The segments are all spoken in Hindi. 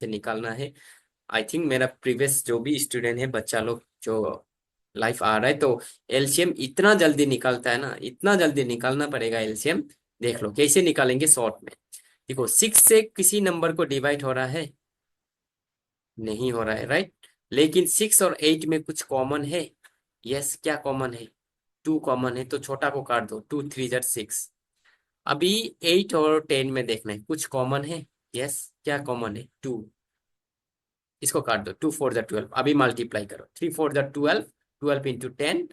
से निकालना है। आई थिंक मेरा प्रीवियस जो भी स्टूडेंट है, बच्चा लोग जो लाइफ आ रहा है, तो एलसीएम इतना जल्दी निकालता है ना, इतना जल्दी निकालना पड़ेगा एलसीएम। देख लो कैसे निकालेंगे शॉर्ट में। देखो 6 से किसी नंबर को डिवाइड हो रहा है? नहीं हो रहा है, राइट। लेकिन 6 और 8 में कुछ कॉमन है। यस, क्या कॉमन है? 2 कॉमन है, तो छोटा को काट दो, 2 3 6। अभी 8 और 10 में देखना है, कुछ कॉमन है। यस, क्या कॉमन है? 2। इसको काट दो, 2 4 12। अभी मल्टीप्लाई करो, 3 4 12। 12 × 10,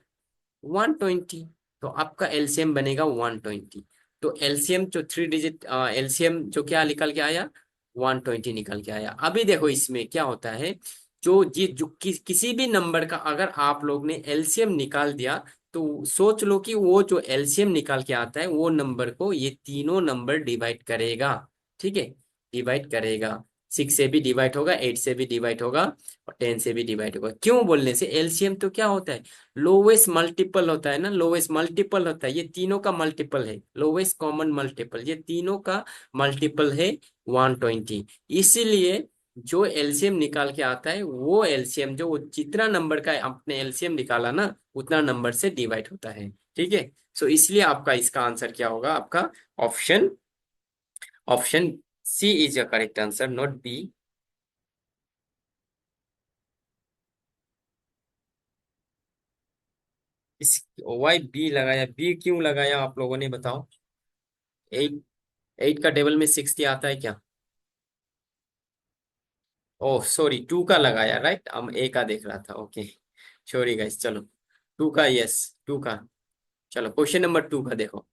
120। तो आपका एलसीएम बनेगा 120। तो एलसीएम जो 3 डिजिट एलसीएम जो क्या निकल के आया? 120 निकल के आया। अभी देखो इसमें क्या होता है, किसी भी नंबर का अगर आप लोग ने एलसीएम निकाल दिया, तो सोच लो कि वो जो एलसीएम निकाल के आता है वो नंबर को ये तीनों नंबर डिवाइड करेगा। ठीक है, डिवाइड करेगा। 6 से भी डिवाइड होगा, 8 से भी डिवाइड होगा, और 10 से भी डिवाइड होगा। क्यों बोलने से, एलसीएम तो क्या होता है? लोवेस्ट मल्टीपल होता है ना, लोवेस्ट मल्टीपल होता है। ये तीनों का मल्टीपल है, लोवेस्ट कॉमन मल्टीपल, ये तीनों का मल्टीपल है 120। इसीलिए जो एलसीएम निकाल के आता है, वो एलसीएम जो वो जितना नंबर का आपने एलसीएम निकाला ना, उतना नंबर से डिवाइड होता है। ठीक है। सो इसलिए आपका इसका आंसर क्या होगा? आपका option option C is the correct answer, not B. इस वाई बी लगाया? बी क्यों लगाया आप लोगों ने, बताओ। 8 8 का टेबल में 60 आता है क्या? ओह सॉरी, 2 का लगाया, राइट। हम ए का देख रहा था, ओके। सॉरी गाइस, चलो। 2 का, यस। 2 का। चलो क्वेश्चन नंबर 2 का देखो।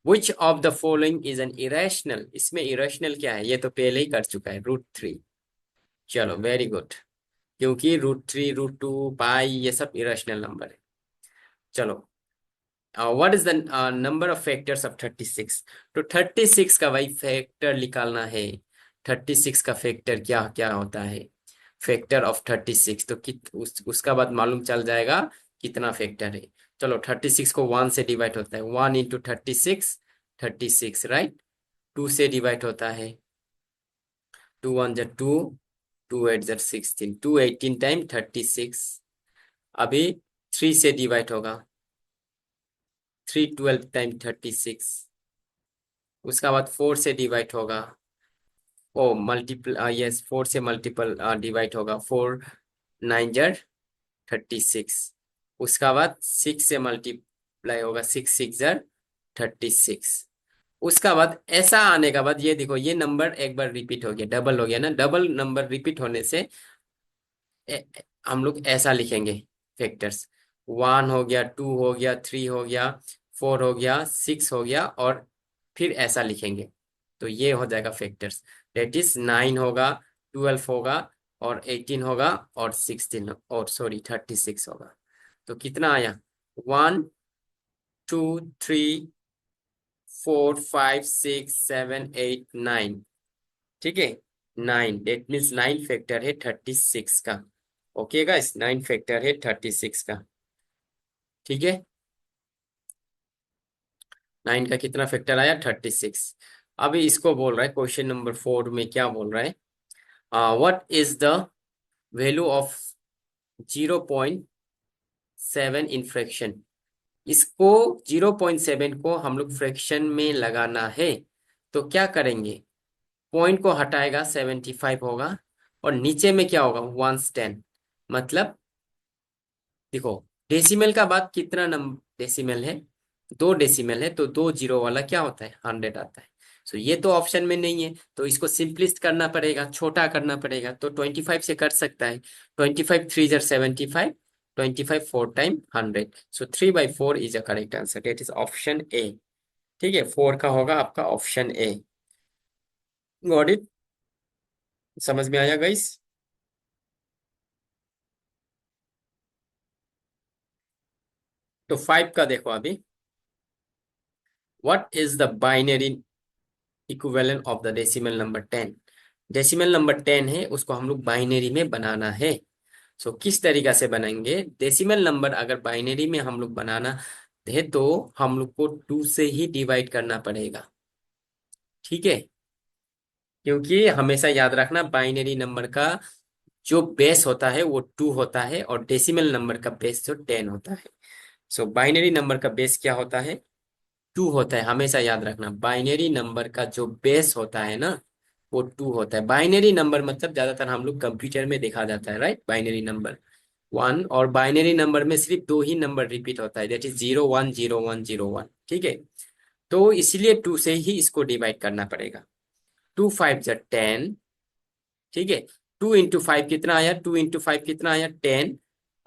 Which of the following is an irrational? इसमें इरेशनल क्या है, ये तो पहले ही कर चुका है, √3। चलो वेरी गुड। क्योंकि √3, √2, पाई, ये सब इरेशनल नंबर है। चलो, what is the number of factors of 36? तो 36 का भाई फैक्टर निकालना है। 36 का फैक्टर क्या क्या होता है? फैक्टर ऑफ 36, तो उसका बाद मालूम चल जाएगा कितना फैक्टर है। चलो 36 को 1 से डिवाइड होता है, 1 × 36, 36, राइट। 2 से डिवाइड होता है, 2 1 × 2, 2 8 × 16, 218 टाइम 36। अभी 3 से डिवाइड होगा, 3 12 टाइम 36। उसका बाद 4 से डिवाइड होगा, ओ मल्टीपल, यस, 4 से मल्टीपल डिवाइड होगा, 4 9 × 36। उसका बाद 6 से मल्टीप्लाई होगा, 6 6 × 36। उसका बाद ऐसा आने का बाद ये देखो, ये नंबर एक बार रिपीट हो गया, डबल हो गया ना। डबल नंबर रिपीट होने से हम लोग ऐसा लिखेंगे फैक्टर्स। 1 हो गया, 2 हो गया, 3 हो गया, 4 हो गया, 6 हो गया, और फिर ऐसा लिखेंगे। तो ये हो जाएगा फैक्टर्स। डेट इज 9 होगा, 12 होगा, और 18 होगा, और 16, और सॉरी 36 होगा। तो कितना आया? 1 2 3 4 5 6 7 8 9। ठीक है, 9, डेट मीन्स 9 फैक्टर है 36 का। ओके गाइस, 9 फैक्टर है 36 का। ठीक है, 9 का कितना फैक्टर आया? 36। अभी इसको बोल रहा है क्वेश्चन नंबर 4 में, क्या बोल रहा है? What is the value of 0.7 in fraction? इसको 0.7 को हम लोग फ्रैक्शन में लगाना है। तो क्या करेंगे? पॉइंट को हटाएगा, 75 होगा, और नीचे में क्या होगा? 110। मतलब देखो, डेसिमल का बाद कितना नंबर डेसिमल है? 2 डेसिमल है, तो 2 जीरो वाला क्या होता है? 100 आता है। सो ये तो ऑप्शन में नहीं है, तो इसको सिंपलिस्ट करना पड़ेगा, छोटा करना पड़ेगा। तो 25 से कर सकता है। 25 3 जार 75, 25 4 time 100। So 3/4 is a correct answer, that is option A. ठीक है, 4 का होगा आपका ऑप्शन ए। Got it? समझ में आया गाइस? तो 5 का देखो अभी। What is the binary equivalent of the decimal number 10? Decimal number 10 है, उसको हम लोग बाइनरी में बनाना है। सो किस तरीका से बनाएंगे? डेसिमल नंबर अगर बाइनरी में हम लोग बनाना है, तो हम लोग को 2 से ही डिवाइड करना पड़ेगा। ठीक है, क्योंकि हमेशा याद रखना बाइनरी नंबर का जो बेस होता है वो 2 होता है, और डेसिमल नंबर का बेस जो 10 होता है। सो बाइनरी नंबर का बेस क्या होता है? 2 होता है। हमेशा याद रखना बाइनरी नंबर का जो बेस होता है ना, वो 2 होता है। बाइनरी नंबर मतलब ज्यादातर हम लोग कंप्यूटर में देखा जाता है, राइट? बाइनरी नंबर 1, और बाइनरी नंबर में सिर्फ 2 ही नंबर रिपीट होता है, दैट इज 0 1 0 1 0 1। ठीक है, तो इसलिए 2 से ही इसको डिवाइड करना पड़ेगा। 2 5 जा 10। ठीक है, 2 इंटू 5 कितना आया? 2 इंटू 5 कितना आया? 10।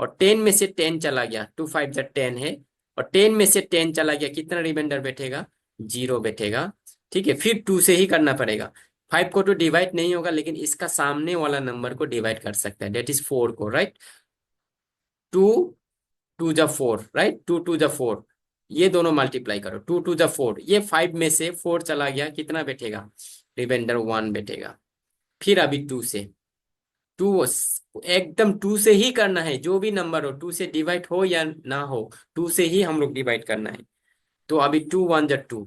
और 10 में से 10 चला गया, 2 5 जा 10 है, और 10 में से 10 चला गया, कितना रिमाइंडर बैठेगा? 0 बैठेगा। ठीक है, फिर 2 से ही करना पड़ेगा। 5 को तो डिवाइड नहीं होगा, लेकिन इसका सामने वाला नंबर को डिवाइड कर सकता है, डेट इज 4 को, राइट? 2 2 जा 4, राइट? 2 2 जा 4, ये दोनों मल्टीप्लाई करो। 2 2 जा 4, ये 5 में से 4 चला गया, कितना बैठेगा? रिमाइंडर 1 बैठेगा। फिर अभी 2 से, टू एकदम 2 से ही करना है। जो भी नंबर हो, 2 से डिवाइड हो या ना हो, 2 से ही हम लोग डिवाइड करना है। तो अभी 2 1 जा 2।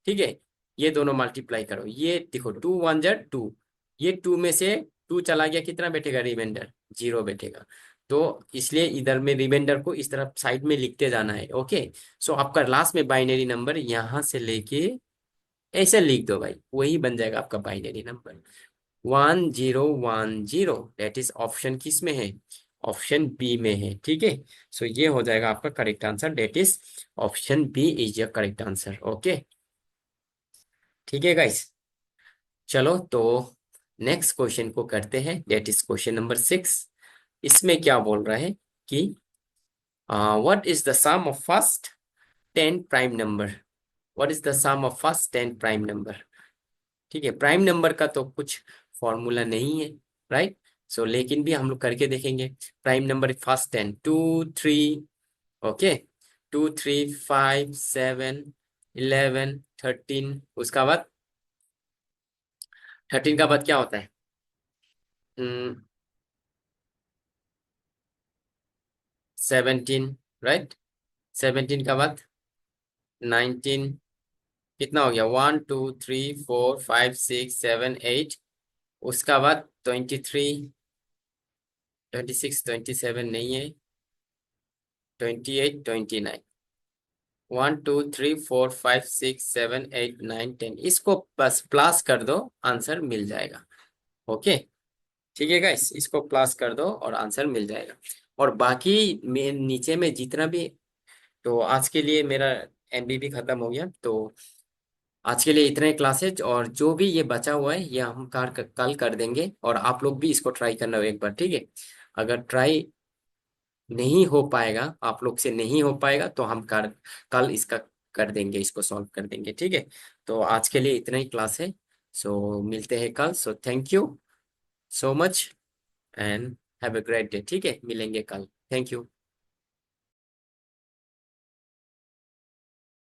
ठीक है, ये दोनों मल्टीप्लाई करो। ये देखो, 2 1 जा 2, ये 2 में से 2 चला गया, कितना बैठेगा? रिमाइंडर 0 बैठेगा। तो इसलिए इधर में रिमाइंडर को इस तरफ साइड में लिखते जाना है। ओके, सो आपका लास्ट में बाइनरी नंबर यहां से लेके ऐसे लिख दो भाई, वही बन जाएगा आपका binary number. 1010, that is option किस में है? ऑप्शन बी में है। ठीक है, सो ये हो जाएगा आपका correct answer, that is option B is your correct answer. Okay, ठीक है गाइस। चलो तो नेक्स्ट क्वेश्चन को करते हैं, दैट इज क्वेश्चन नंबर 6। इसमें क्या बोल रहा है कि what is the sum of first 10 prime number? What is the sum of first 10 prime number? ठीक है, प्राइम नंबर का तो कुछ फॉर्मूला नहीं है, राइट? सो लेकिन भी हम लोग करके देखेंगे। प्राइम नंबर फर्स्ट 10, 2 3, ओके, 2 3 5 7 11 13, उसका बाद 13 का बाद क्या होता है? 17, राइट? 17 का बाद 19, कितना हो गया? 1 2 3 4 5 6 7 8, उसका बाद 23, 26 27 नहीं है, 28 29, 1 2 3 4 5 6 7 8 9 10, इसको बस प्लस कर दो, आंसर मिल जाएगा। ओके, ठीक है गाइस, इसको प्लस कर दो और आंसर मिल जाएगा। और बाकी में नीचे में जितना भी, तो आज के लिए मेरा एमबी भी खत्म हो गया, तो आज के लिए इतने ही क्लासेज, और जो भी ये बचा हुआ है ये हम कल कर देंगे, और आप लोग भी इसको ट्राई करना एक बार, ठीक है? अगर ट्राई नहीं हो पाएगा, आप लोग से नहीं हो पाएगा, तो हम कल इसका कर देंगे, इसको सॉल्व कर देंगे, ठीक है? तो आज के लिए इतना ही क्लास है। सो मिलते हैं कल। So thank you so much and have a great day. ठीक है, मिलेंगे कल। Thank you.